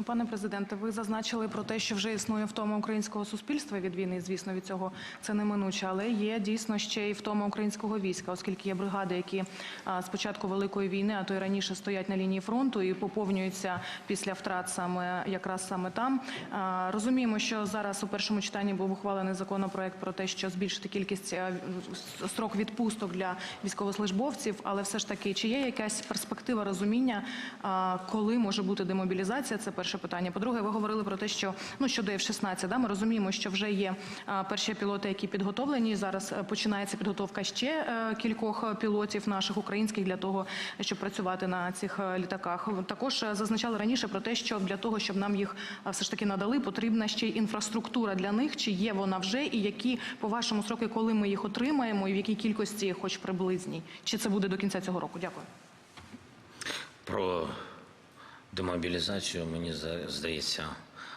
Пане президенте, ви зазначили про те, що вже існує втома українського суспільства від війни, і, звісно, від цього це неминуче, але є дійсно ще й втома українського війська, оскільки є бригади, які з початку Великої війни, а то й раніше стоять на лінії фронту і поповнюються після втрат якраз саме там. Розуміємо, що зараз у першому читанні був ухвалений законопроект про те, що збільшити кількість строк відпусток для військовослужбовців, але все ж таки, чи є якась перспектива розуміння, коли може бути демобілізація? Це перше питання. По-друге, ви говорили про те, що щодо F-16, ми розуміємо, що вже є перші пілоти, які підготовлені. Зараз починається підготовка ще кількох пілотів наших українських для того, щоб працювати на цих літаках. Також зазначали раніше про те, що для того, щоб нам їх все ж таки надали, потрібна ще й інфраструктура для них. Чи є вона вже і які, по вашому, строки, коли ми їх отримаємо і в якій кількості, хоч приблизній? Чи це буде до кінця цього року? Дякую. Про демобілізацію, мені здається,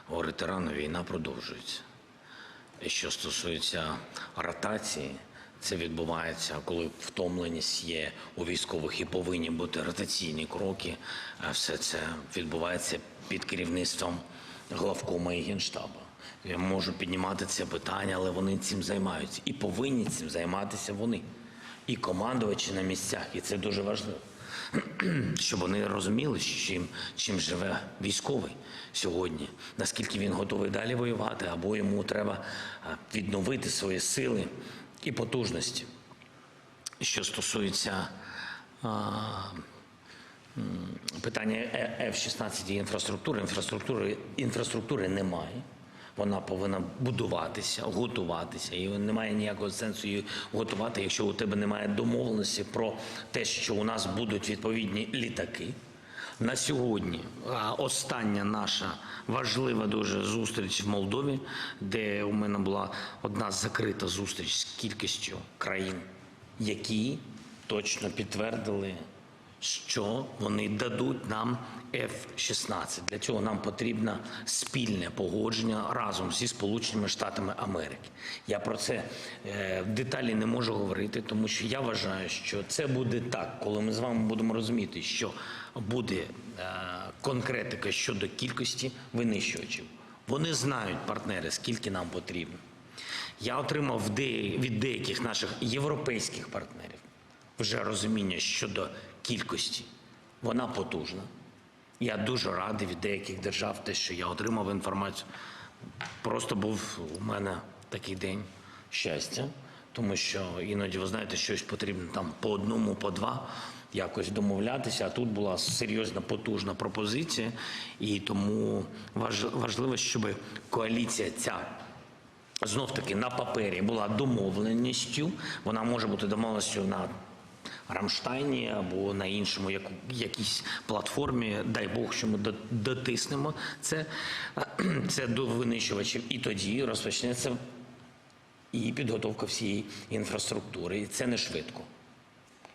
говорити рано, війна продовжується. І що стосується ротації, це відбувається, коли втомленість є у військових і повинні бути ротаційні кроки. Все це відбувається під керівництвом главкома і Генштабу. Я можу піднімати це питання, але вони цим займаються. І повинні цим займатися вони. І командувачі на місцях, і це дуже важливо. Щоб вони розуміли, чим живе військовий сьогодні, наскільки він готовий далі воювати, або йому треба відновити свої сили і потужності. Що стосується питання F-16 і інфраструктури немає. Вона повинна будуватися, готуватися. І немає ніякого сенсу її готувати, якщо у тебе немає домовленості про те, що у нас будуть відповідні літаки. На сьогодні остання наша важлива дуже зустріч в Молдові, де у мене була одна закрита зустріч з кількістю країн, які точно підтвердили, що вони дадуть нам F-16. Для цього нам потрібно спільне погодження разом зі Сполученими Штатами Америки. Я про це в деталі не можу говорити, тому що я вважаю, що це буде так, коли ми з вами будемо розуміти, що буде конкретика щодо кількості винищувачів. Вони знають, партнери, скільки нам потрібно. Я отримав від деяких наших європейських партнерів вже розуміння щодо кількості. Вона потужна. Я дуже радий від деяких держав, те, що я отримав інформацію. Просто був у мене такий день щастя, тому що іноді, ви знаєте, щось потрібно там по одному, по два якось домовлятися, а тут була серйозна, потужна пропозиція, і тому важливо, щоб коаліція ця знов-таки на папері була домовленістю. Вона може бути домовленістю на Рамштайні або на іншому якійсь платформі, дай Бог, що ми дотиснемо це до винищувачів. І тоді розпочнеться і підготовка всієї інфраструктури. І це не швидко.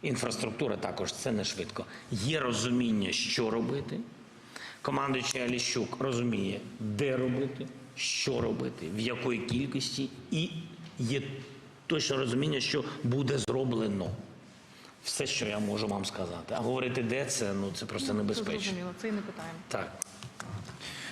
Інфраструктура також це не швидко. Є розуміння, що робити. Командуючий Аліщук розуміє, де робити, що робити, в якої кількості. І є точне розуміння, що буде зроблено. Все, що я можу вам сказати. А говорити, де це, це просто небезпечно. Зрозуміло, це і не питаємо. Так.